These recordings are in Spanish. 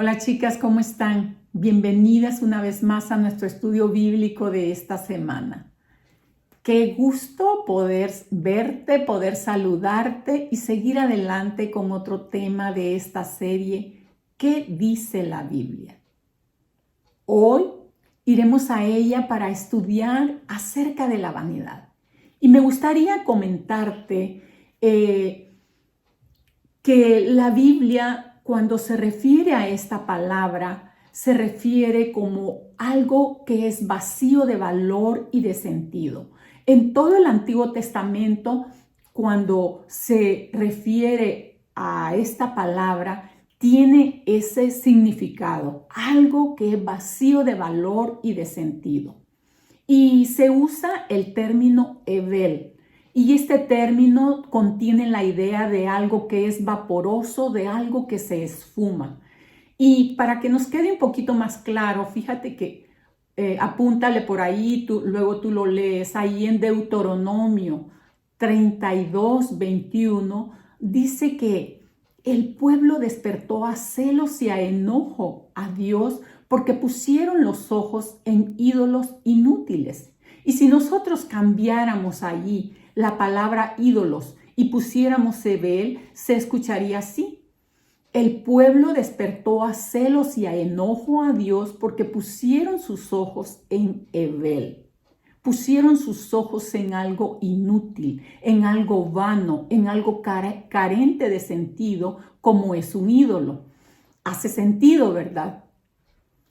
Hola chicas, ¿cómo están? Bienvenidas una vez más a nuestro estudio bíblico de esta semana. Qué gusto poder verte, poder saludarte y seguir adelante con otro tema de esta serie, ¿qué dice la Biblia? Hoy iremos a ella para estudiar acerca de la vanidad. Y me gustaría comentarte que la Biblia, cuando se refiere a esta palabra, se refiere como algo que es vacío de valor y de sentido. En todo el Antiguo Testamento, cuando se refiere a esta palabra, tiene ese significado, algo que es vacío de valor y de sentido. Y se usa el término Hevel. Y este término contiene la idea de algo que es vaporoso, de algo que se esfuma. Y para que nos quede un poquito más claro, fíjate que apúntale por ahí, luego tú lo lees, ahí en Deuteronomio 32:21, dice que el pueblo despertó a celos y a enojo a Dios porque pusieron los ojos en ídolos inútiles. Y si nosotros cambiáramos allí la palabra ídolos y pusiéramos Hebel, se escucharía así. El pueblo despertó a celos y a enojo a Dios porque pusieron sus ojos en Hebel. Pusieron sus ojos en algo inútil, en algo vano, en algo carente de sentido, como es un ídolo. Hace sentido, ¿verdad?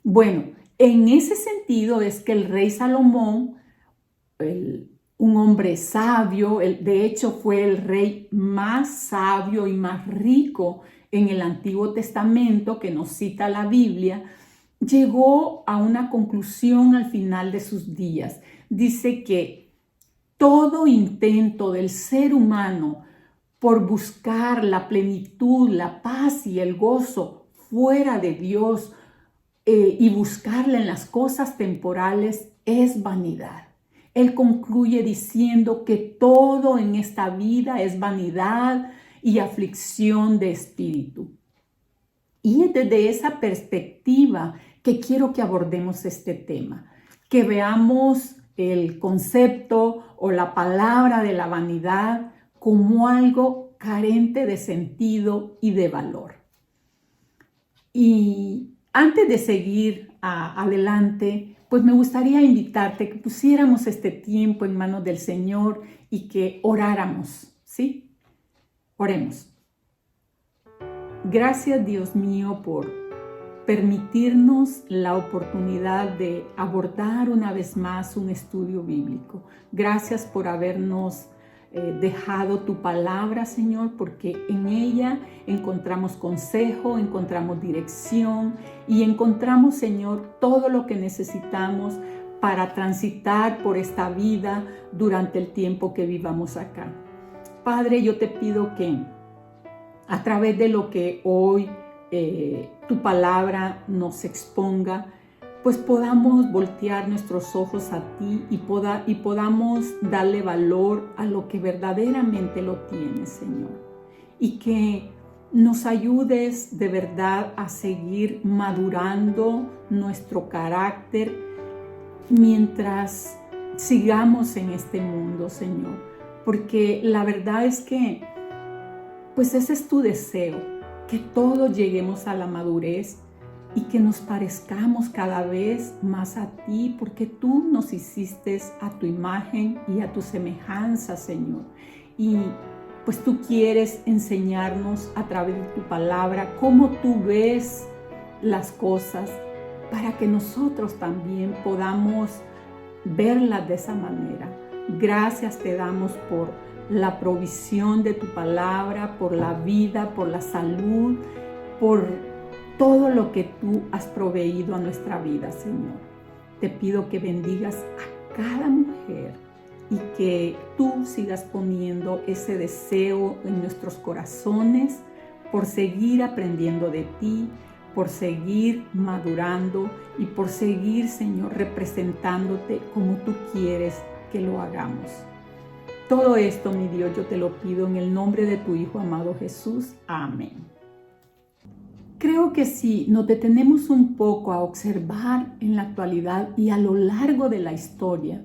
Bueno, en ese sentido es que el rey Salomón, un hombre sabio, de hecho fue el rey más sabio y más rico en el Antiguo Testamento que nos cita la Biblia, llegó a una conclusión al final de sus días. Dice que todo intento del ser humano por buscar la plenitud, la paz y el gozo fuera de Dios y buscarla en las cosas temporales es vanidad. Él concluye diciendo que todo en esta vida es vanidad y aflicción de espíritu. Y es desde esa perspectiva que quiero que abordemos este tema, que veamos el concepto o la palabra de la vanidad como algo carente de sentido y de valor. Y antes de seguir adelante, pues me gustaría invitarte que pusiéramos este tiempo en manos del Señor y que oráramos, ¿sí? Oremos. Gracias, Dios mío, por permitirnos la oportunidad de abordar una vez más un estudio bíblico. Gracias por habernos dejado tu palabra, Señor, porque en ella encontramos consejo, encontramos dirección y encontramos, Señor, todo lo que necesitamos para transitar por esta vida durante el tiempo que vivamos acá. Padre, yo te pido que a través de lo que hoy tu palabra nos exponga, pues podamos voltear nuestros ojos a ti y podamos darle valor a lo que verdaderamente lo tiene, Señor. Y que nos ayudes de verdad a seguir madurando nuestro carácter mientras sigamos en este mundo, Señor. Porque la verdad es que, pues ese es tu deseo, que todos lleguemos a la madurez y que nos parezcamos cada vez más a ti, porque tú nos hiciste a tu imagen y a tu semejanza, Señor. Y pues tú quieres enseñarnos a través de tu palabra cómo tú ves las cosas para que nosotros también podamos verlas de esa manera. Gracias te damos por la provisión de tu palabra, por la vida, por la salud, por todo lo que tú has proveído a nuestra vida, Señor. Te pido que bendigas a cada mujer y que tú sigas poniendo ese deseo en nuestros corazones por seguir aprendiendo de ti, por seguir madurando y por seguir, Señor, representándote como tú quieres que lo hagamos. Todo esto, mi Dios, yo te lo pido en el nombre de tu Hijo amado Jesús. Amén. Creo que si nos detenemos un poco a observar en la actualidad y a lo largo de la historia,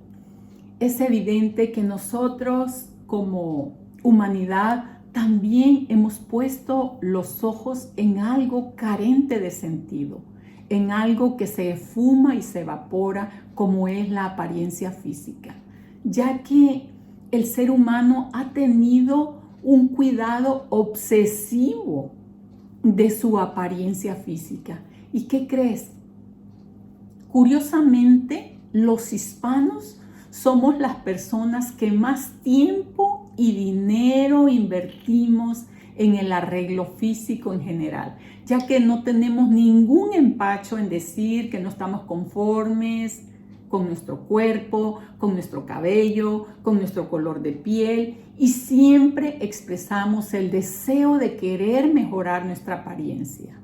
es evidente que nosotros como humanidad también hemos puesto los ojos en algo carente de sentido, en algo que se esfuma y se evapora, como es la apariencia física, ya que el ser humano ha tenido un cuidado obsesivo de su apariencia física. ¿Y qué crees? Curiosamente, los hispanos somos las personas que más tiempo y dinero invertimos en el arreglo físico en general, ya que no tenemos ningún empacho en decir que no estamos conformes con nuestro cuerpo, con nuestro cabello, con nuestro color de piel, y siempre expresamos el deseo de querer mejorar nuestra apariencia.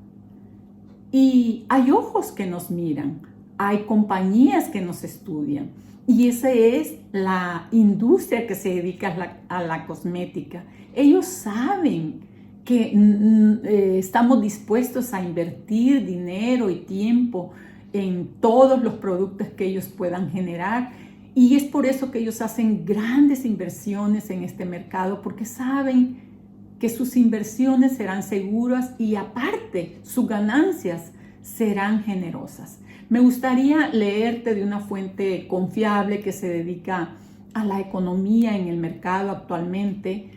Y hay ojos que nos miran, hay compañías que nos estudian, y esa es la industria que se dedica a la cosmética. Ellos saben que estamos dispuestos a invertir dinero y tiempo en todos los productos que ellos puedan generar, y es por eso que ellos hacen grandes inversiones en este mercado, porque saben que sus inversiones serán seguras y aparte sus ganancias serán generosas. Me gustaría leerte de una fuente confiable que se dedica a la economía en el mercado actualmente,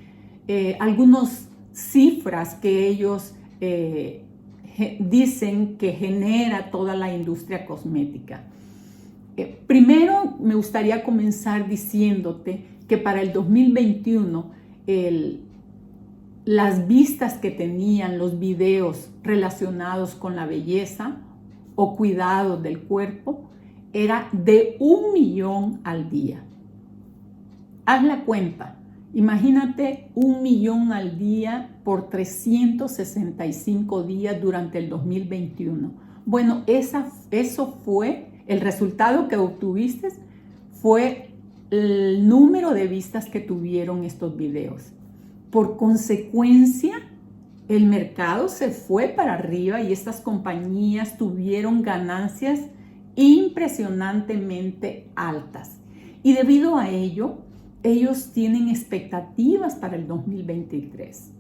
algunas cifras que ellos dicen que genera toda la industria cosmética. Primero, me gustaría comenzar diciéndote que para el 2021 las vistas que tenían los videos relacionados con la belleza o cuidado del cuerpo era de 1 millón al día. Haz la cuenta. Imagínate 1 millón al día por 365 días durante el 2021. Bueno, eso fue el resultado que obtuviste, fue el número de vistas que tuvieron estos videos. Por consecuencia, el mercado se fue para arriba y estas compañías tuvieron ganancias impresionantemente altas. Y debido a ello, ellos tienen expectativas para el 2023.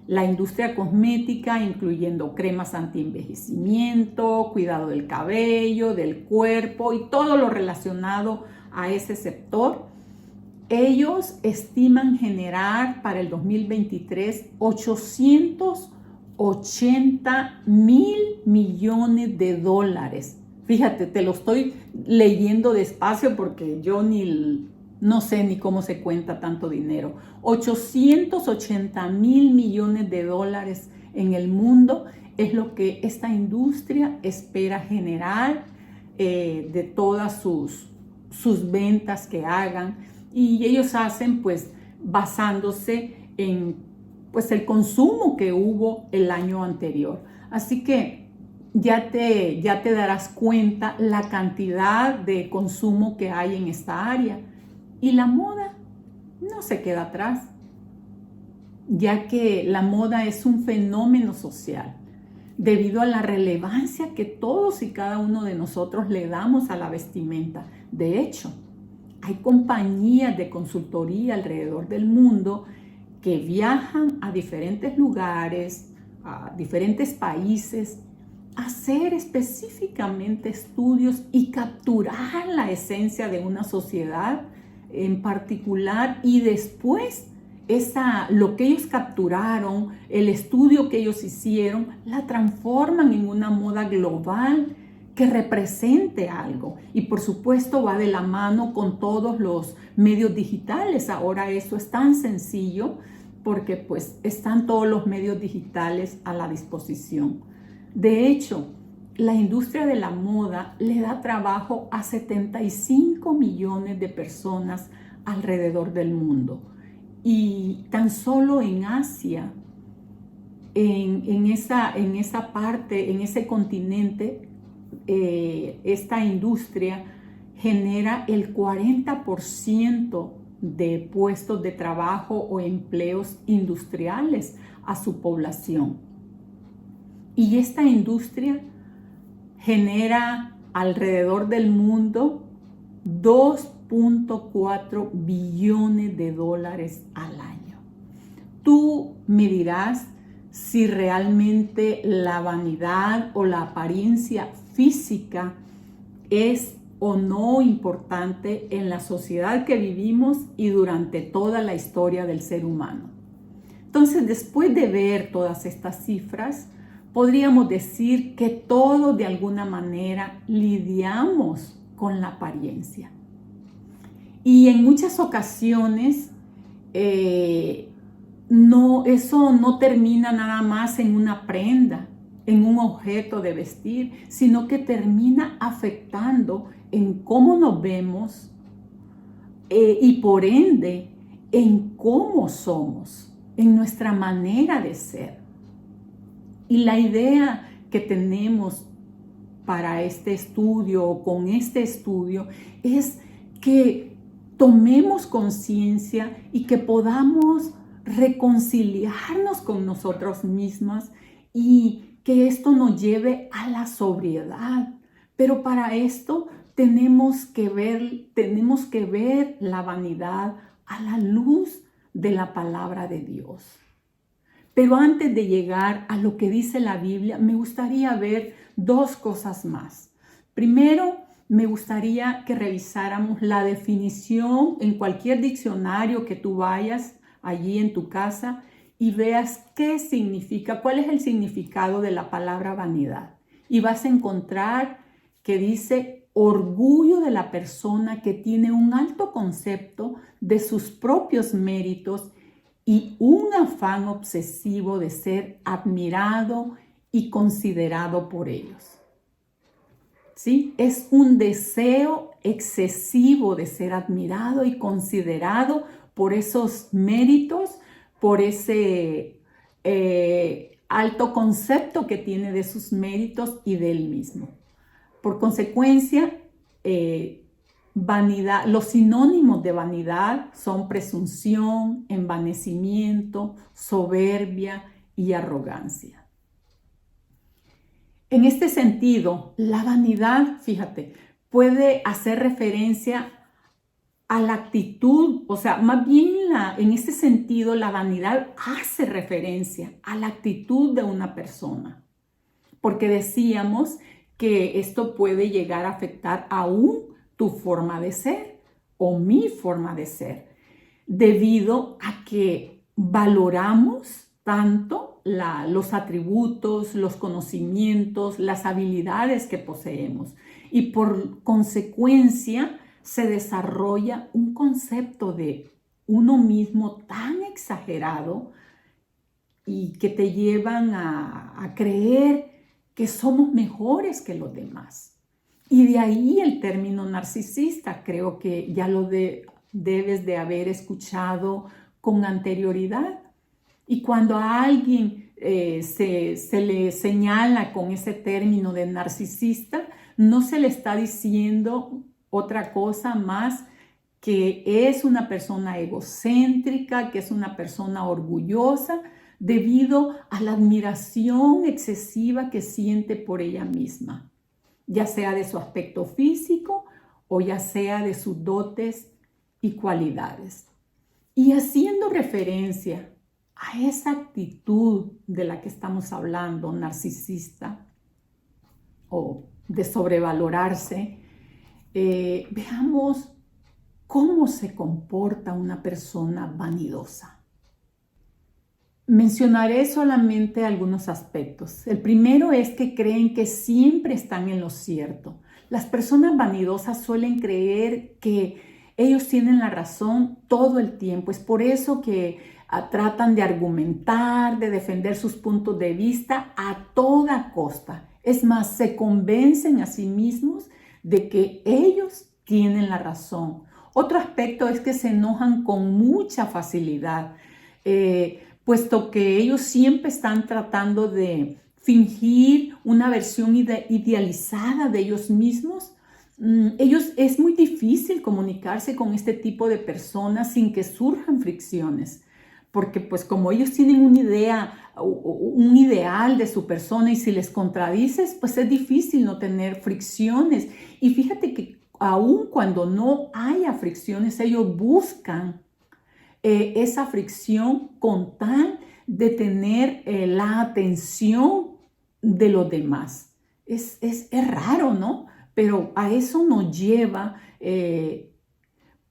La industria cosmética, incluyendo cremas anti-envejecimiento, cuidado del cabello, del cuerpo y todo lo relacionado a ese sector, ellos estiman generar para el 2023 880 mil millones de dólares. Fíjate, te lo estoy leyendo despacio porque yo no sé ni cómo se cuenta tanto dinero. 880 mil millones de dólares en el mundo es lo que esta industria espera generar de todas sus ventas que hagan. Y ellos hacen pues basándose en pues el consumo que hubo el año anterior. Así que ya te darás cuenta la cantidad de consumo que hay en esta área. Y la moda no se queda atrás, ya que la moda es un fenómeno social, debido a la relevancia que todos y cada uno de nosotros le damos a la vestimenta. De hecho, hay compañías de consultoría alrededor del mundo que viajan a diferentes lugares, a diferentes países, a hacer específicamente estudios y capturar la esencia de una sociedad en particular, y después lo que ellos capturaron, el estudio que ellos hicieron, la transforman en una moda global que represente algo. Y por supuesto va de la mano con todos los medios digitales. Ahora eso es tan sencillo porque pues están todos los medios digitales a la disposición. De hecho, la industria de la moda le da trabajo a 75 millones de personas alrededor del mundo. Y tan solo en Asia, en esa parte, en ese continente, esta industria genera el 40% de puestos de trabajo o empleos industriales a su población. Y esta industria genera alrededor del mundo 2.4 billones de dólares al año. Tú me dirás si realmente la vanidad o la apariencia física es o no importante en la sociedad que vivimos y durante toda la historia del ser humano. Entonces, después de ver todas estas cifras, podríamos decir que todos de alguna manera lidiamos con la apariencia. Y en muchas ocasiones eso no termina nada más en una prenda, en un objeto de vestir, sino que termina afectando en cómo nos vemos y por ende en cómo somos, en nuestra manera de ser. Y la idea que tenemos para este estudio o con este estudio es que tomemos conciencia y que podamos reconciliarnos con nosotros mismos y que esto nos lleve a la sobriedad. Pero para esto tenemos que ver la vanidad a la luz de la palabra de Dios. Pero antes de llegar a lo que dice la Biblia, me gustaría ver dos cosas más. Primero, me gustaría que revisáramos la definición en cualquier diccionario que tú vayas allí en tu casa y veas qué significa, cuál es el significado de la palabra vanidad. Y vas a encontrar que dice orgullo de la persona que tiene un alto concepto de sus propios méritos y un afán obsesivo de ser admirado y considerado por ellos. ¿Sí? Es un deseo excesivo de ser admirado y considerado por esos méritos, por ese alto concepto que tiene de sus méritos y de él mismo. Por consecuencia, vanidad, los sinónimos de vanidad son presunción, envanecimiento, soberbia y arrogancia. En este sentido, la vanidad, fíjate, puede hacer referencia a la actitud, o sea, más bien en este sentido, la vanidad hace referencia a la actitud de una persona, porque decíamos que esto puede llegar a afectar aún tu forma de ser o mi forma de ser, debido a que valoramos tanto los atributos, los conocimientos, las habilidades que poseemos y por consecuencia se desarrolla un concepto de uno mismo tan exagerado y que te llevan a creer que somos mejores que los demás. Y de ahí el término narcisista, creo que ya lo debes de haber escuchado con anterioridad. Y cuando a alguien se le señala con ese término de narcisista, no se le está diciendo otra cosa más que es una persona egocéntrica, que es una persona orgullosa, debido a la admiración excesiva que siente por ella misma, ya sea de su aspecto físico o ya sea de sus dotes y cualidades. Y haciendo referencia a esa actitud de la que estamos hablando, narcisista o de sobrevalorarse, veamos cómo se comporta una persona vanidosa. Mencionaré solamente algunos aspectos. El primero es que creen que siempre están en lo cierto. Las personas vanidosas suelen creer que ellos tienen la razón todo el tiempo. Es por eso que tratan de argumentar, de defender sus puntos de vista a toda costa. Es más, se convencen a sí mismos de que ellos tienen la razón. Otro aspecto es que se enojan con mucha facilidad, puesto que ellos siempre están tratando de fingir una versión idealizada de ellos mismos. Es muy difícil comunicarse con este tipo de personas sin que surjan fricciones, porque pues como ellos tienen una idea, un ideal de su persona y si les contradices, pues es difícil no tener fricciones. Y fíjate que aun cuando no haya fricciones, ellos buscan esa fricción con tal de tener la atención de los demás. Es raro, ¿no? Pero a eso nos lleva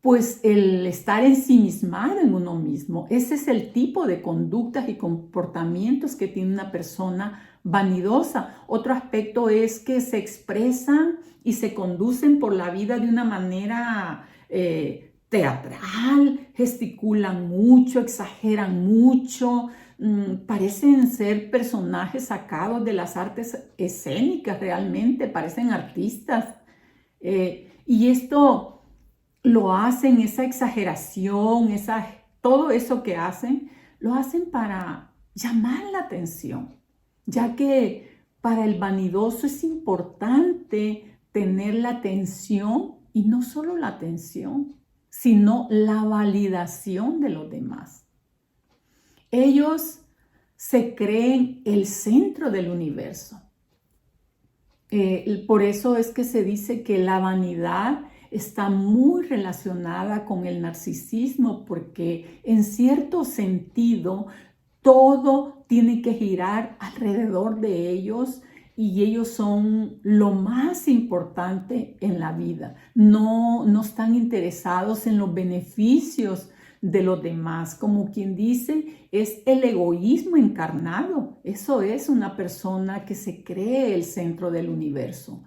pues el estar ensimismado en uno mismo. Ese es el tipo de conductas y comportamientos que tiene una persona vanidosa. Otro aspecto es que se expresan y se conducen por la vida de una manera teatral, gesticulan mucho, exageran mucho, parecen ser personajes sacados de las artes escénicas realmente, parecen artistas. Y esto lo hacen, esa exageración, todo eso que hacen, lo hacen para llamar la atención, ya que para el vanidoso es importante tener la atención y no solo la atención, sino la validación de los demás. Ellos se creen el centro del universo. Por eso es que se dice que la vanidad está muy relacionada con el narcisismo, porque en cierto sentido todo tiene que girar alrededor de ellos y ellos son lo más importante en la vida. No están interesados en los beneficios de los demás. Como quien dice, es el egoísmo encarnado. Eso es una persona que se cree el centro del universo.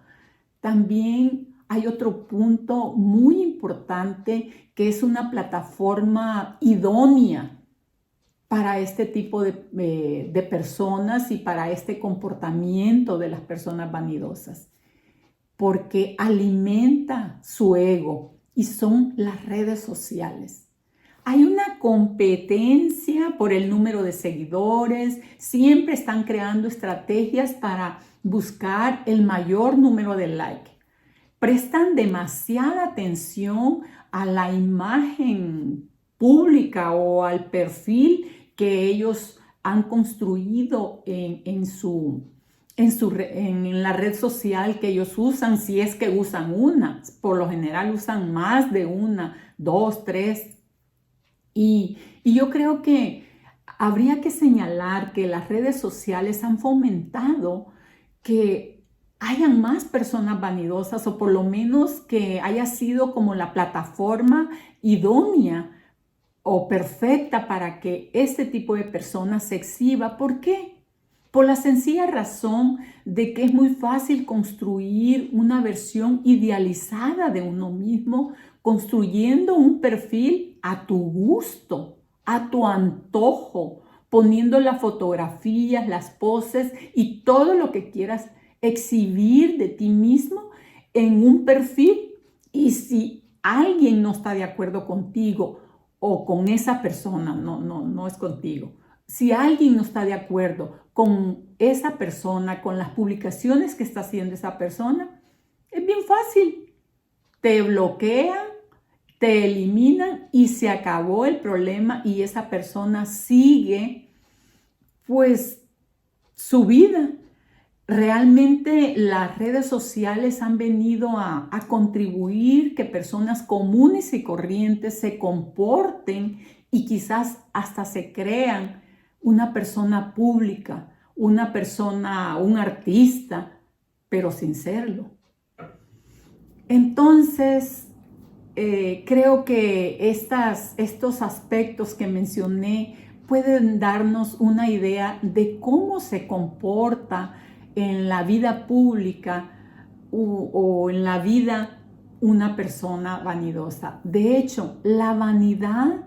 También hay otro punto muy importante que es una plataforma idónea para este tipo de personas y para este comportamiento de las personas vanidosas, porque alimenta su ego y son las redes sociales. Hay una competencia por el número de seguidores, siempre están creando estrategias para buscar el mayor número de likes. Prestan demasiada atención a la imagen pública o al perfil que ellos han construido en la red social que ellos usan, si es que usan una. Por lo general usan más de una, dos, tres. Y yo creo que habría que señalar que las redes sociales han fomentado que hayan más personas vanidosas, o por lo menos que haya sido como la plataforma idónea o perfecta para que este tipo de personas se exhiba. ¿Por qué? Por la sencilla razón de que es muy fácil construir una versión idealizada de uno mismo, construyendo un perfil a tu gusto, a tu antojo, poniendo las fotografías, las poses y todo lo que quieras exhibir de ti mismo en un perfil. Y si alguien no está de acuerdo contigo o con esa persona, no es contigo. Si alguien no está de acuerdo con esa persona, con las publicaciones que está haciendo esa persona, es bien fácil. Te bloquean, te eliminan y se acabó el problema y esa persona sigue pues su vida. Realmente las redes sociales han venido a contribuir que personas comunes y corrientes se comporten y quizás hasta se crean una persona pública, una persona, un artista, pero sin serlo. Entonces, creo que estos aspectos que mencioné pueden darnos una idea de cómo se comporta en la vida pública o en la vida una persona vanidosa. De hecho, la vanidad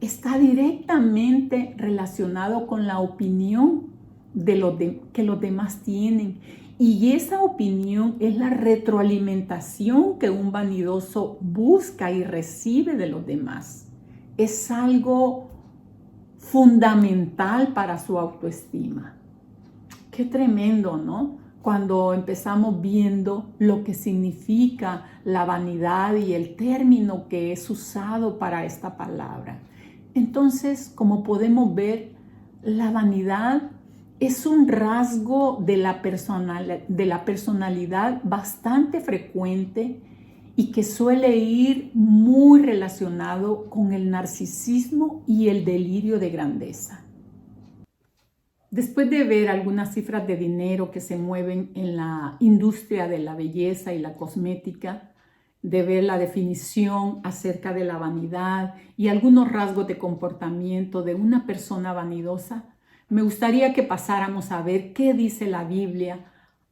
está directamente relacionado con la opinión que los demás tienen. Y esa opinión es la retroalimentación que un vanidoso busca y recibe de los demás. Es algo fundamental para su autoestima. Qué tremendo, ¿no? Cuando empezamos viendo lo que significa la vanidad y el término que es usado para esta palabra. Entonces, como podemos ver, la vanidad es un rasgo de la personalidad bastante frecuente y que suele ir muy relacionado con el narcisismo y el delirio de grandeza. Después de ver algunas cifras de dinero que se mueven en la industria de la belleza y la cosmética, de ver la definición acerca de la vanidad y algunos rasgos de comportamiento de una persona vanidosa, me gustaría que pasáramos a ver qué dice la Biblia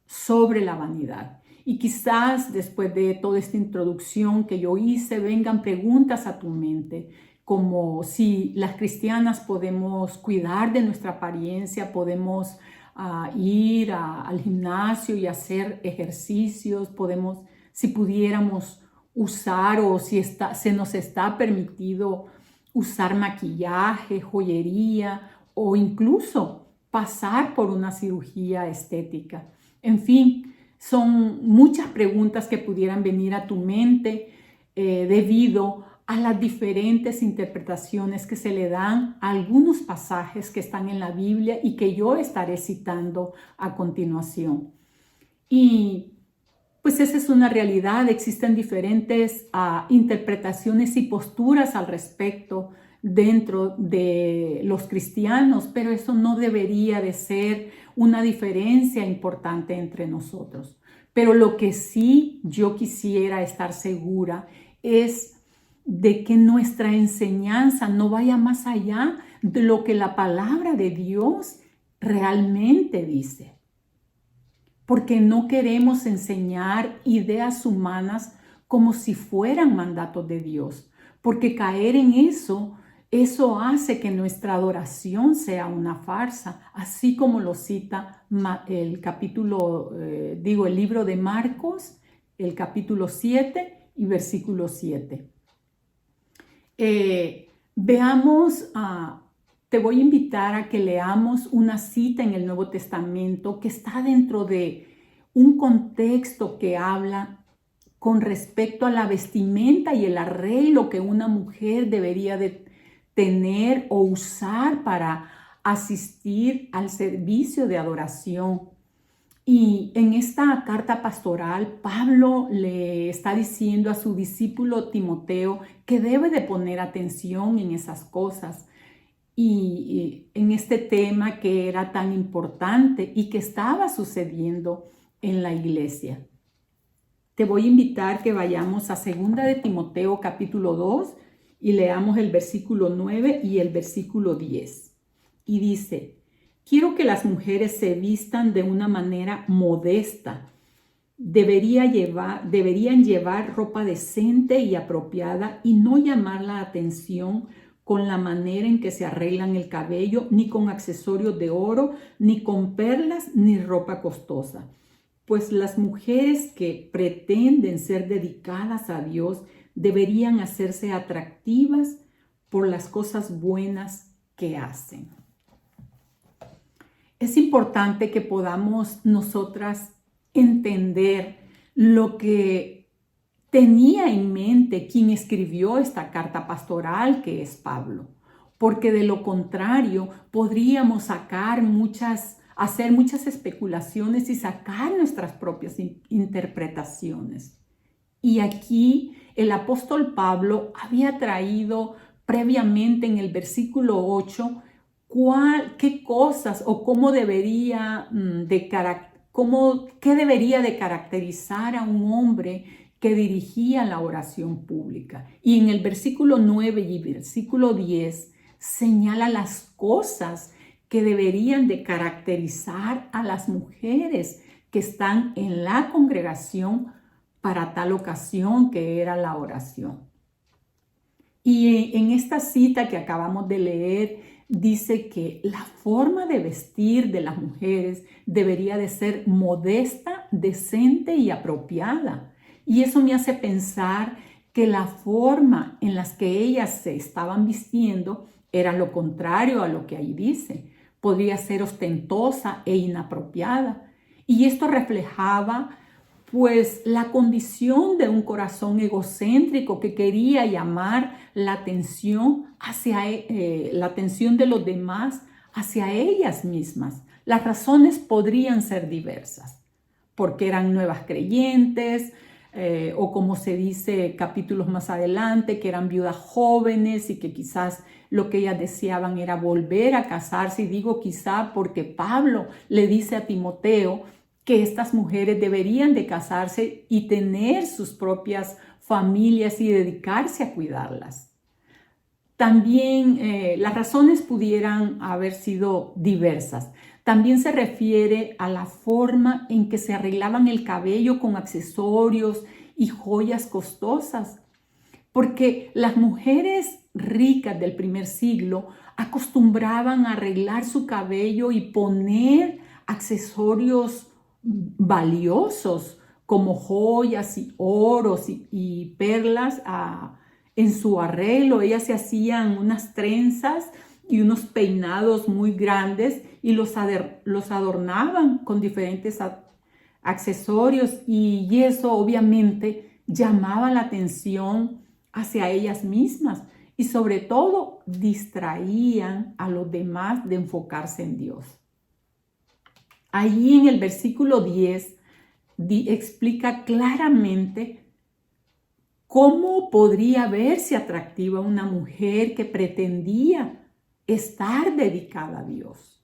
sobre la vanidad. Y quizás después de toda esta introducción que yo hice, vengan preguntas a tu mente, como si las cristianas podemos cuidar de nuestra apariencia, podemos ir al gimnasio y hacer ejercicios, si pudiéramos usar o si se nos está permitido usar maquillaje, joyería o incluso pasar por una cirugía estética. En fin, son muchas preguntas que pudieran venir a tu mente debido a las diferentes interpretaciones que se le dan a algunos pasajes que están en la Biblia y que yo estaré citando a continuación. Y pues esa es una realidad, existen diferentes interpretaciones y posturas al respecto dentro de los cristianos, pero eso no debería de ser una diferencia importante entre nosotros. Pero lo que sí yo quisiera estar segura es de que nuestra enseñanza no vaya más allá de lo que la palabra de Dios realmente dice. Porque no queremos enseñar ideas humanas como si fueran mandatos de Dios. Porque caer en eso hace que nuestra adoración sea una farsa, así como lo cita el libro de Marcos, el capítulo 7 y versículo 7. Te voy a invitar a que leamos una cita en el Nuevo Testamento que está dentro de un contexto que habla con respecto a la vestimenta y el arreglo que una mujer debería de tener o usar para asistir al servicio de adoración. Y en esta carta pastoral, Pablo le está diciendo a su discípulo Timoteo que debe de poner atención en esas cosas y en este tema que era tan importante y que estaba sucediendo en la iglesia. Te voy a invitar que vayamos a 2 de Timoteo capítulo 2 y leamos el versículo 9 y el versículo 10. Y dice: quiero que las mujeres se vistan de una manera modesta. Deberían llevar ropa decente y apropiada y no llamar la atención con la manera en que se arreglan el cabello, ni con accesorios de oro, ni con perlas, ni ropa costosa. Pues las mujeres que pretenden ser dedicadas a Dios deberían hacerse atractivas por las cosas buenas que hacen. Es importante que podamos nosotras entender lo que tenía en mente quien escribió esta carta pastoral, que es Pablo, porque de lo contrario podríamos hacer muchas especulaciones y sacar nuestras propias interpretaciones. Y aquí el apóstol Pablo había traído previamente en el versículo 8 qué cosas o qué debería de caracterizar a un hombre que dirigía la oración pública. Y en el versículo 9 y versículo 10 señala las cosas que deberían de caracterizar a las mujeres que están en la congregación para tal ocasión que era la oración. Y en esta cita que acabamos de leer, dice que la forma de vestir de las mujeres debería de ser modesta, decente y apropiada. Y eso me hace pensar que la forma en las que ellas se estaban vistiendo era lo contrario a lo que ahí dice. Podría ser ostentosa e inapropiada. Y esto reflejaba pues la condición de un corazón egocéntrico que quería llamar la atención la atención de los demás hacia ellas mismas. Las razones podrían ser diversas, porque eran nuevas creyentes, o como se dice capítulos más adelante, que eran viudas jóvenes y que quizás lo que ellas deseaban era volver a casarse. Y digo quizá porque Pablo le dice a Timoteo que estas mujeres deberían de casarse y tener sus propias familias y dedicarse a cuidarlas. También las razones pudieran haber sido diversas. También se refiere a la forma en que se arreglaban el cabello con accesorios y joyas costosas, porque las mujeres ricas del primer siglo acostumbraban a arreglar su cabello y poner accesorios valiosos como joyas y oros y perlas en su arreglo. Ellas se hacían unas trenzas y unos peinados muy grandes y los adornaban con diferentes accesorios, y eso obviamente llamaba la atención hacia ellas mismas y sobre todo distraían a los demás de enfocarse en Dios. Allí en el versículo 10 explica claramente cómo podría verse atractiva una mujer que pretendía estar dedicada a Dios.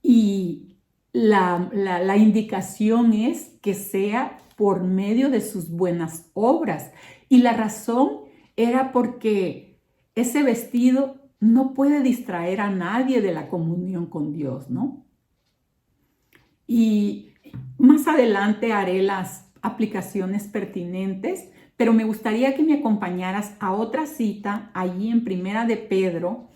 Y la indicación es que sea por medio de sus buenas obras. Y la razón era porque ese vestido no puede distraer a nadie de la comunión con Dios, ¿no? Y más adelante haré las aplicaciones pertinentes, pero me gustaría que me acompañaras a otra cita allí en Primera de Pedro,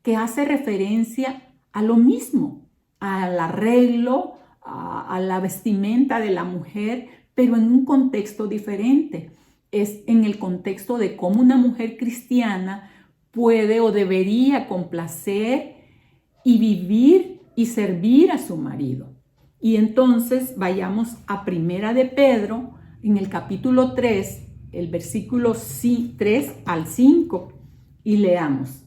que hace referencia a lo mismo, al arreglo, a la vestimenta de la mujer, pero en un contexto diferente. Es en el contexto de cómo una mujer cristiana puede o debería complacer y vivir y servir a su marido. Y entonces vayamos a Primera de Pedro, en el capítulo 3, el versículo 3 al 5, y leamos.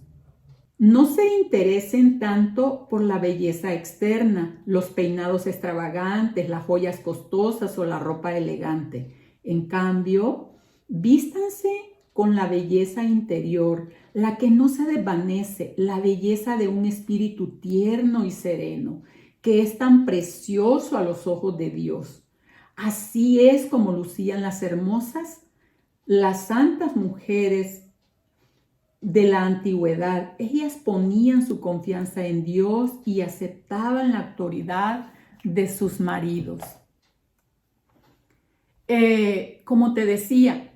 No se interesen tanto por la belleza externa, los peinados extravagantes, las joyas costosas o la ropa elegante. En cambio, vístanse con la belleza interior, la que no se desvanece, la belleza de un espíritu tierno y sereno, que es tan precioso a los ojos de Dios. Así es como lucían las santas mujeres de la antigüedad. Ellas ponían su confianza en Dios y aceptaban la autoridad de sus maridos. Como te decía,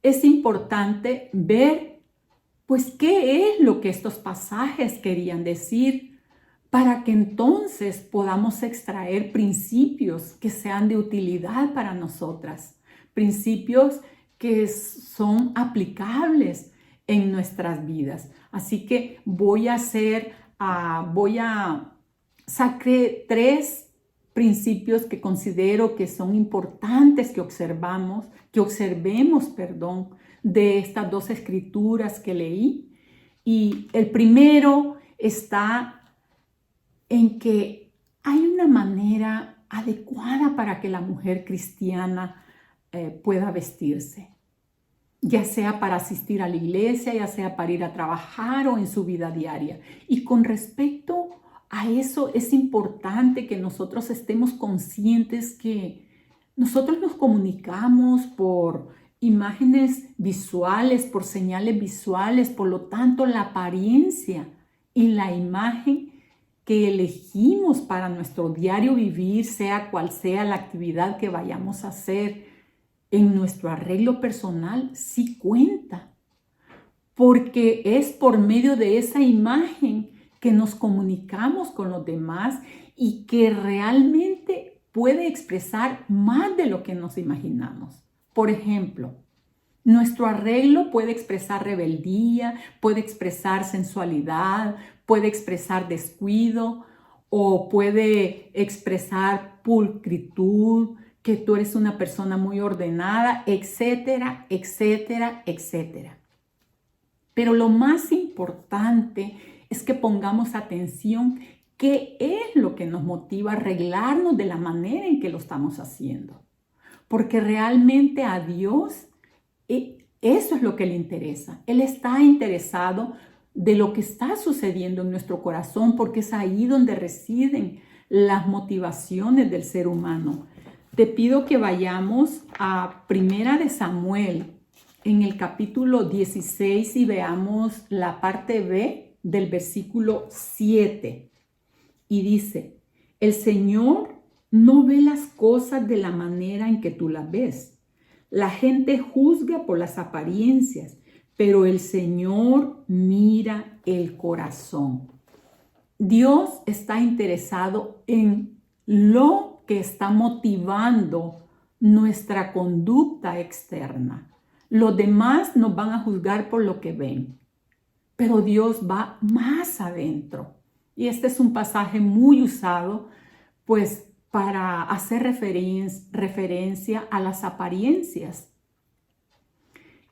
es importante ver, pues, qué es lo que estos pasajes querían decir, para que entonces podamos extraer principios que sean de utilidad para nosotras, principios que son aplicables en nuestras vidas. Así que voy a sacar 3 principios que considero que son importantes que observemos, de estas 2 escrituras que leí. Y el primero está en que hay una manera adecuada para que la mujer cristiana pueda vestirse, ya sea para asistir a la iglesia, ya sea para ir a trabajar o en su vida diaria. Y con respecto a eso es importante que nosotros estemos conscientes que nosotros nos comunicamos por imágenes visuales, por señales visuales, por lo tanto la apariencia y la imagen que elegimos para nuestro diario vivir, sea cual sea la actividad que vayamos a hacer, en nuestro arreglo personal sí cuenta, porque es por medio de esa imagen que nos comunicamos con los demás y que realmente puede expresar más de lo que nos imaginamos. Por ejemplo, nuestro arreglo puede expresar rebeldía, puede expresar sensualidad, puede expresar descuido o puede expresar pulcritud, que tú eres una persona muy ordenada, etcétera, etcétera, etcétera. Pero lo más importante es que pongamos atención qué es lo que nos motiva a arreglarnos de la manera en que lo estamos haciendo. Porque realmente a Dios eso es lo que le interesa. Él está interesado de lo que está sucediendo en nuestro corazón, porque es ahí donde residen las motivaciones del ser humano. Te pido que vayamos a Primera de Samuel, en el capítulo 16, y veamos la parte B del versículo 7. Y dice: el Señor no ve las cosas de la manera en que tú las ves. La gente juzga por las apariencias, pero el Señor mira el corazón. Dios está interesado en lo que está motivando nuestra conducta externa. Los demás nos van a juzgar por lo que ven, pero Dios va más adentro. Y este es un pasaje muy usado, pues, para hacer referencia a las apariencias.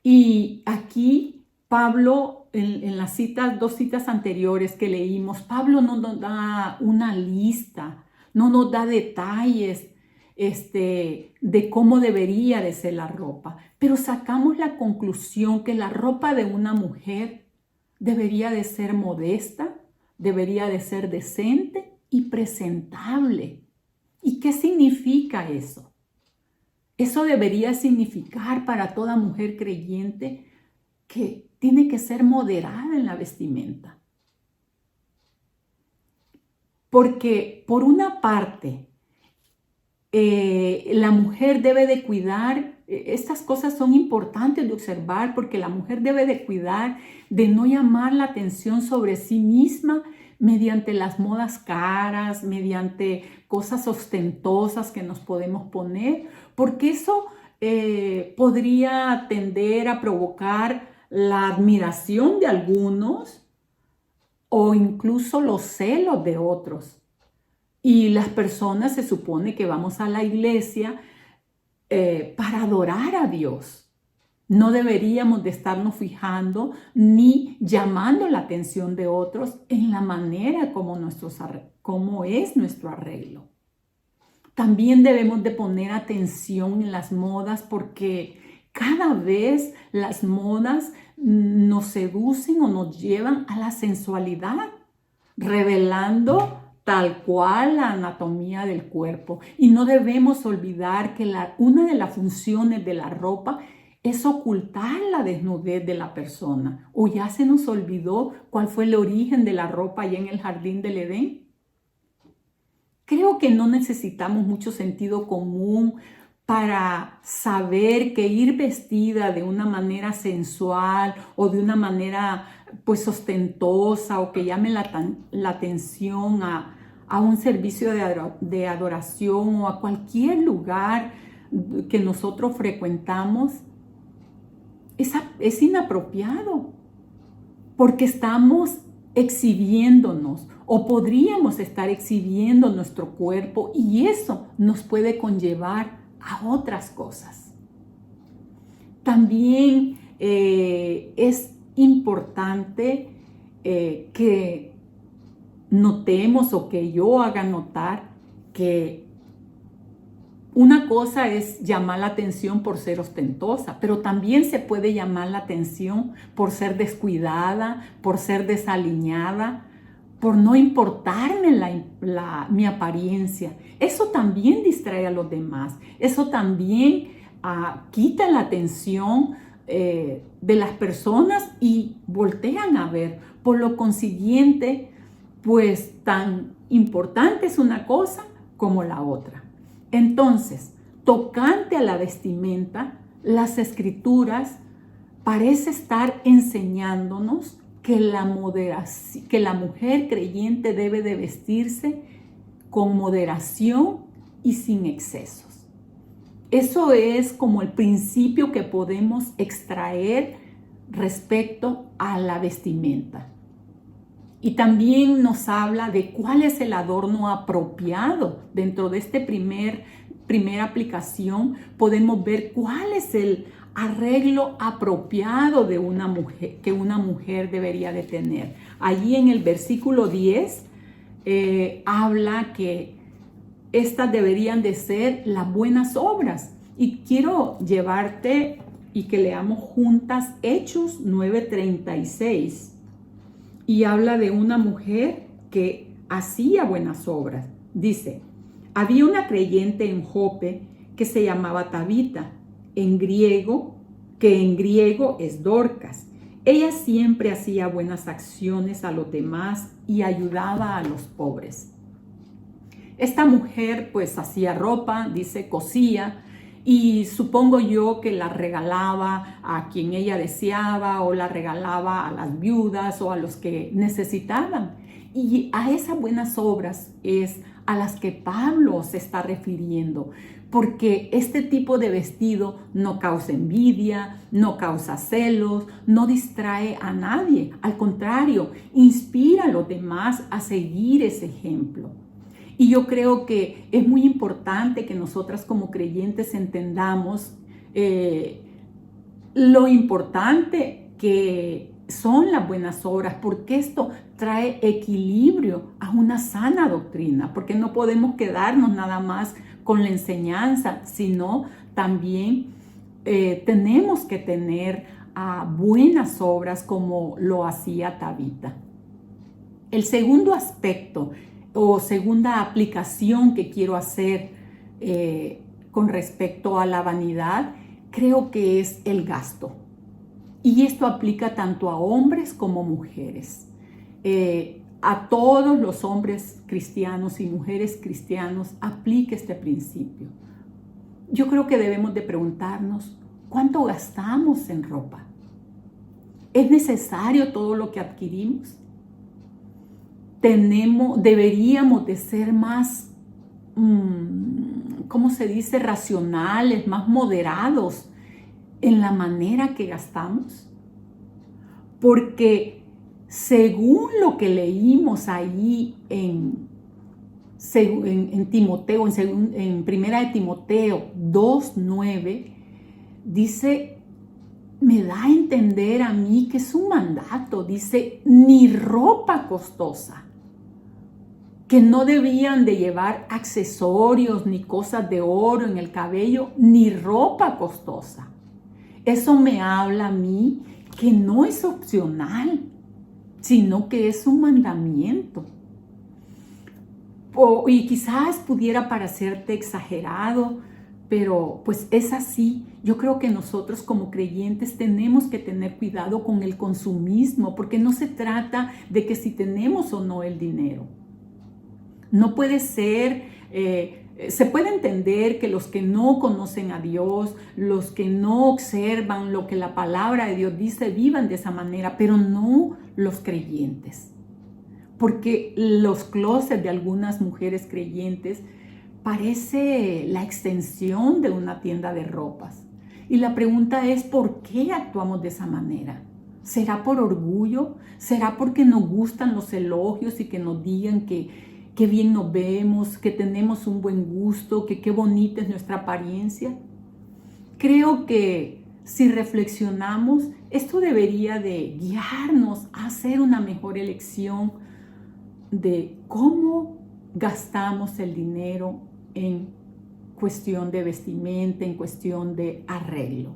Y aquí Pablo, en las dos citas anteriores que leímos, Pablo no nos da una lista, no nos da detalles de cómo debería de ser la ropa, pero sacamos la conclusión que la ropa de una mujer debería de ser modesta, debería de ser decente y presentable. ¿Y qué significa eso? Eso debería significar para toda mujer creyente que tiene que ser moderada en la vestimenta. Porque por una parte, la mujer debe de cuidar, estas cosas son importantes de observar, porque la mujer debe de cuidar de no llamar la atención sobre sí misma mediante las modas caras, mediante cosas ostentosas que nos podemos poner, porque eso podría tender a provocar la admiración de algunos o incluso los celos de otros. Y las personas se supone que vamos a la iglesia para adorar a Dios. No deberíamos de estarnos fijando ni llamando la atención de otros en la manera como es nuestro arreglo. También debemos de poner atención en las modas, porque cada vez las modas nos seducen o nos llevan a la sensualidad, revelando tal cual la anatomía del cuerpo. Y no debemos olvidar que una de las funciones de la ropa es ocultar la desnudez de la persona. ¿O ya se nos olvidó cuál fue el origen de la ropa allá en el jardín del Edén? Creo que no necesitamos mucho sentido común para saber que ir vestida de una manera sensual o de una manera pues ostentosa o que llame la atención a un servicio de adoración o a cualquier lugar que nosotros frecuentamos es inapropiado, porque estamos exhibiéndonos o podríamos estar exhibiendo nuestro cuerpo, y eso nos puede conllevar a otras cosas. También es importante que notemos o que yo haga notar que una cosa es llamar la atención por ser ostentosa, pero también se puede llamar la atención por ser descuidada, por ser desaliñada, por no importarme mi apariencia. Eso también distrae a los demás. Eso también quita la atención de las personas y voltean a ver. Por lo consiguiente, pues tan importante es una cosa como la otra. Entonces, tocante a la vestimenta, las Escrituras parece estar enseñándonos que la mujer creyente debe de vestirse con moderación y sin excesos. Eso es como el principio que podemos extraer respecto a la vestimenta. Y también nos habla de cuál es el adorno apropiado. Dentro de este primera aplicación podemos ver cuál es el arreglo apropiado de una mujer, que una mujer debería de tener. Allí en el versículo 10 habla que estas deberían de ser las buenas obras. Y quiero llevarte y que leamos juntas Hechos 9:36. Y habla de una mujer que hacía buenas obras. Dice, había una creyente en Jope que se llamaba Tabita, que en griego es Dorcas. Ella siempre hacía buenas acciones a los demás y ayudaba a los pobres. Esta mujer pues hacía ropa, dice, cosía, y supongo yo que la regalaba a quien ella deseaba o la regalaba a las viudas o a los que necesitaban. Y a esas buenas obras es a las que Pablo se está refiriendo, porque este tipo de vestido no causa envidia, no causa celos, no distrae a nadie. Al contrario, inspira a los demás a seguir ese ejemplo. Y yo creo que es muy importante que nosotras como creyentes entendamos lo importante que son las buenas obras, porque esto trae equilibrio a una sana doctrina, porque no podemos quedarnos nada más con la enseñanza, sino también tenemos que tener buenas obras como lo hacía Tabita. El segundo aspecto o segunda aplicación que quiero hacer con respecto a la vanidad, creo que es el gasto. Y esto aplica tanto a hombres como mujeres. A todos los hombres cristianos y mujeres cristianos aplica este principio. Yo creo que debemos de preguntarnos, ¿cuánto gastamos en ropa? ¿Es necesario todo lo que adquirimos? Deberíamos de ser más, ¿cómo se dice? Racionales, más moderados en la manera que gastamos. Porque según lo que leímos ahí en Timoteo, en Primera de Timoteo 2:9, dice, me da a entender a mí que es un mandato, dice, ni ropa costosa, que no debían de llevar accesorios ni cosas de oro en el cabello, ni ropa costosa. Eso me habla a mí que no es opcional, sino que es un mandamiento. Y quizás pudiera parecerte exagerado, pero pues es así. Yo creo que nosotros como creyentes tenemos que tener cuidado con el consumismo, porque no se trata de que si tenemos o no el dinero. No puede ser, se puede entender que los que no conocen a Dios, los que no observan lo que la palabra de Dios dice, vivan de esa manera, pero no los creyentes. Porque los closets de algunas mujeres creyentes parece la extensión de una tienda de ropas. Y la pregunta es, ¿por qué actuamos de esa manera? ¿Será por orgullo? ¿Será porque nos gustan los elogios y que nos digan que qué bien nos vemos, que tenemos un buen gusto, que qué bonita es nuestra apariencia? Creo que si reflexionamos, esto debería de guiarnos a hacer una mejor elección de cómo gastamos el dinero en cuestión de vestimenta, en cuestión de arreglo.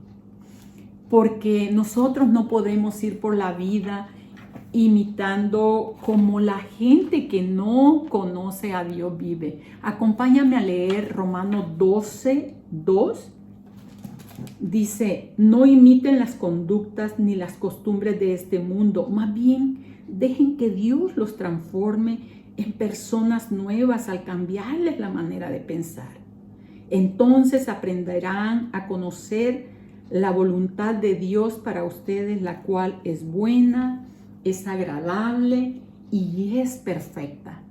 Porque nosotros no podemos ir por la vida imitando como la gente que no conoce a Dios vive. Acompáñame a leer Romanos 12:2. Dice, no imiten las conductas ni las costumbres de este mundo, más bien dejen que Dios los transforme en personas nuevas al cambiarles la manera de pensar. Entonces aprenderán a conocer la voluntad de Dios para ustedes, la cual es buena, es agradable y es perfecta.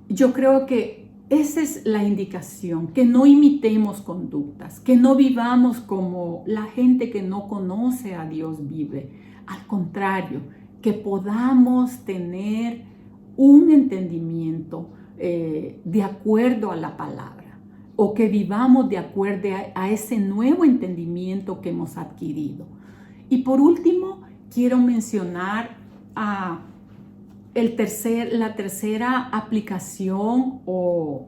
Yo creo que esa es la indicación, que no imitemos conductas, que no vivamos como la gente que no conoce a Dios vive. Al contrario, que podamos tener un entendimiento de acuerdo a la palabra, o que vivamos de acuerdo a ese nuevo entendimiento que hemos adquirido. Y por último, quiero mencionar la tercera aplicación o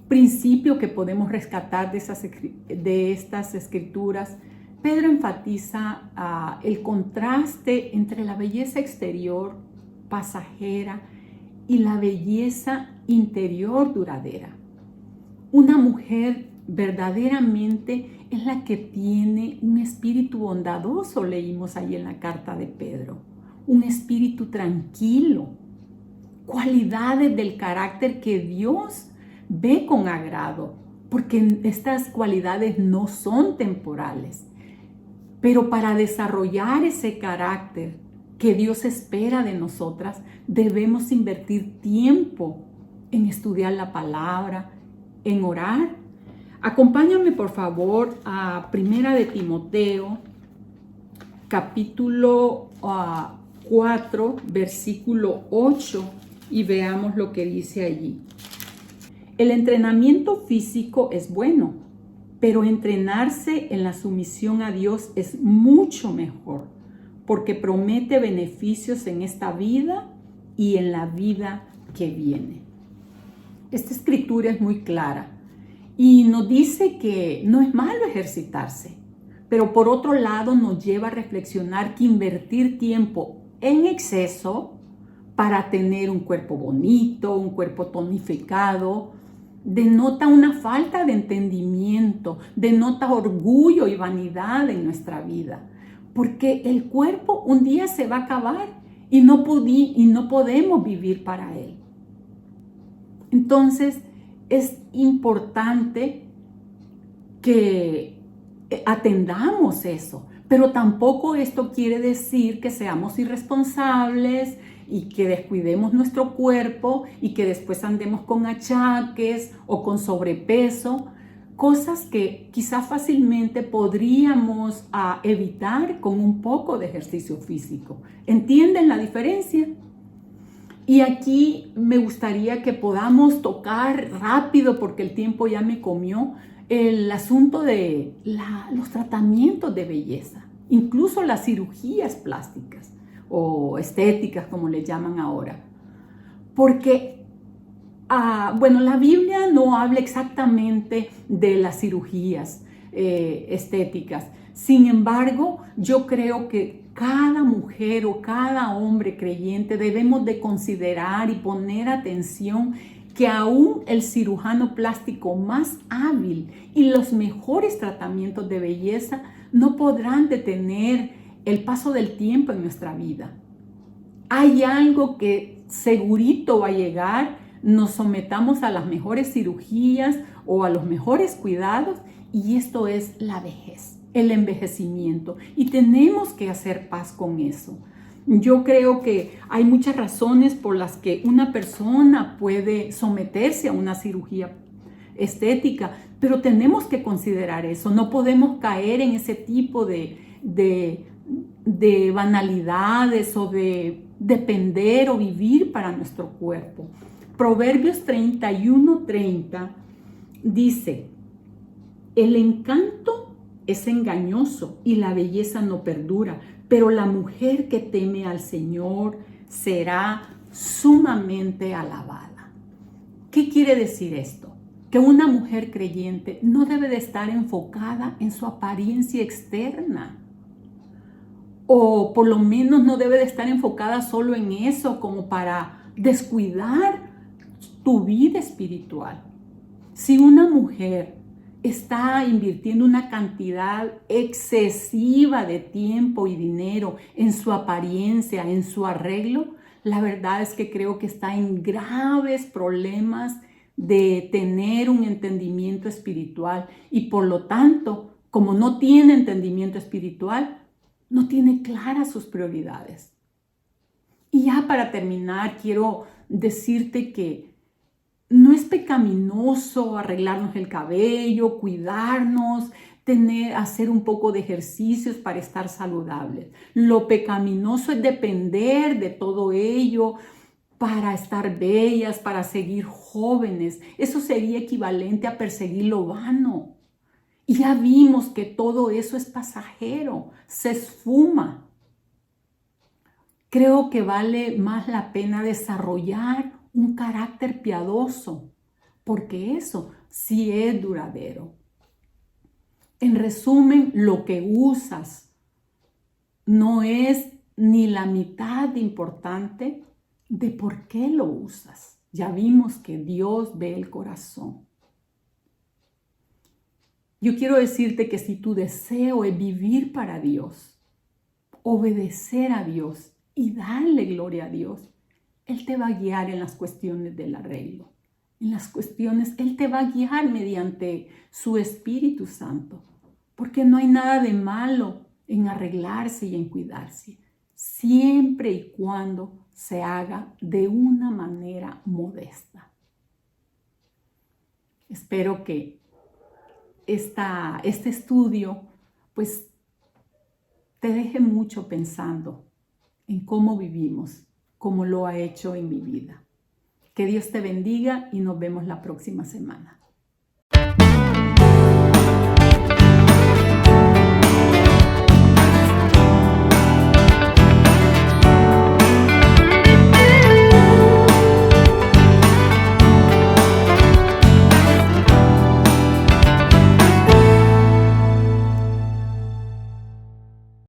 principio que podemos rescatar de estas escrituras. Pedro enfatiza el contraste entre la belleza exterior pasajera y la belleza interior duradera. Una mujer verdaderamente es la que tiene un espíritu bondadoso, leímos ahí en la carta de Pedro, un espíritu tranquilo, cualidades del carácter que Dios ve con agrado, porque estas cualidades no son temporales. Pero para desarrollar ese carácter que Dios espera de nosotras, debemos invertir tiempo en estudiar la palabra, en orar. Acompáñame por favor a Primera de Timoteo, capítulo 4, versículo 8, y veamos lo que dice allí. El entrenamiento físico es bueno, pero entrenarse en la sumisión a Dios es mucho mejor, porque promete beneficios en esta vida y en la vida que viene. Esta escritura es muy clara y nos dice que no es malo ejercitarse, pero por otro lado nos lleva a reflexionar que invertir tiempo en exceso para tener un cuerpo bonito, un cuerpo tonificado, denota una falta de entendimiento, denota orgullo y vanidad en nuestra vida, porque el cuerpo un día se va a acabar y no podemos vivir para él. Entonces es importante que atendamos eso, pero tampoco esto quiere decir que seamos irresponsables y que descuidemos nuestro cuerpo y que después andemos con achaques o con sobrepeso, cosas que quizás fácilmente podríamos evitar con un poco de ejercicio físico. ¿Entienden la diferencia? Y aquí me gustaría que podamos tocar rápido, porque el tiempo ya me comió, el asunto de los tratamientos de belleza, incluso las cirugías plásticas o estéticas, como le llaman ahora. Porque, la Biblia no habla exactamente de las cirugías estéticas. Sin embargo, yo creo que cada mujer o cada hombre creyente debemos de considerar y poner atención que aún el cirujano plástico más hábil y los mejores tratamientos de belleza no podrán detener el paso del tiempo en nuestra vida. Hay algo que segurito va a llegar, nos sometamos a las mejores cirugías o a los mejores cuidados, y esto es la vejez, el envejecimiento, y tenemos que hacer paz con eso. Yo creo que hay muchas razones por las que una persona puede someterse a una cirugía estética, pero tenemos que considerar eso. No podemos caer en ese tipo de banalidades o de depender o vivir para nuestro cuerpo. Proverbios 31:30 dice: el encanto es engañoso y la belleza no perdura, pero la mujer que teme al Señor será sumamente alabada. ¿Qué quiere decir esto? Que una mujer creyente no debe de estar enfocada en su apariencia externa, o por lo menos no debe de estar enfocada solo en eso, como para descuidar tu vida espiritual. Si una mujer está invirtiendo una cantidad excesiva de tiempo y dinero en su apariencia, en su arreglo, la verdad es que creo que está en graves problemas de tener un entendimiento espiritual, y por lo tanto, como no tiene entendimiento espiritual, no tiene claras sus prioridades. Y ya para terminar, quiero decirte que no es pecaminoso arreglarnos el cabello, cuidarnos, hacer un poco de ejercicios para estar saludables. Lo pecaminoso es depender de todo ello para estar bellas, para seguir jóvenes. Eso sería equivalente a perseguir lo vano. Y ya vimos que todo eso es pasajero, se esfuma. Creo que vale más la pena desarrollar un carácter piadoso, porque eso sí es duradero. En resumen, lo que usas no es ni la mitad de importante de por qué lo usas. Ya vimos que Dios ve el corazón. Yo quiero decirte que si tu deseo es vivir para Dios, obedecer a Dios y darle gloria a Dios, Él te va a guiar en las cuestiones del arreglo. En las cuestiones, Él te va a guiar mediante su Espíritu Santo. Porque no hay nada de malo en arreglarse y en cuidarse, siempre y cuando se haga de una manera modesta. Espero que este estudio pues te deje mucho pensando en cómo vivimos, como lo ha hecho en mi vida. Que Dios te bendiga y nos vemos la próxima semana.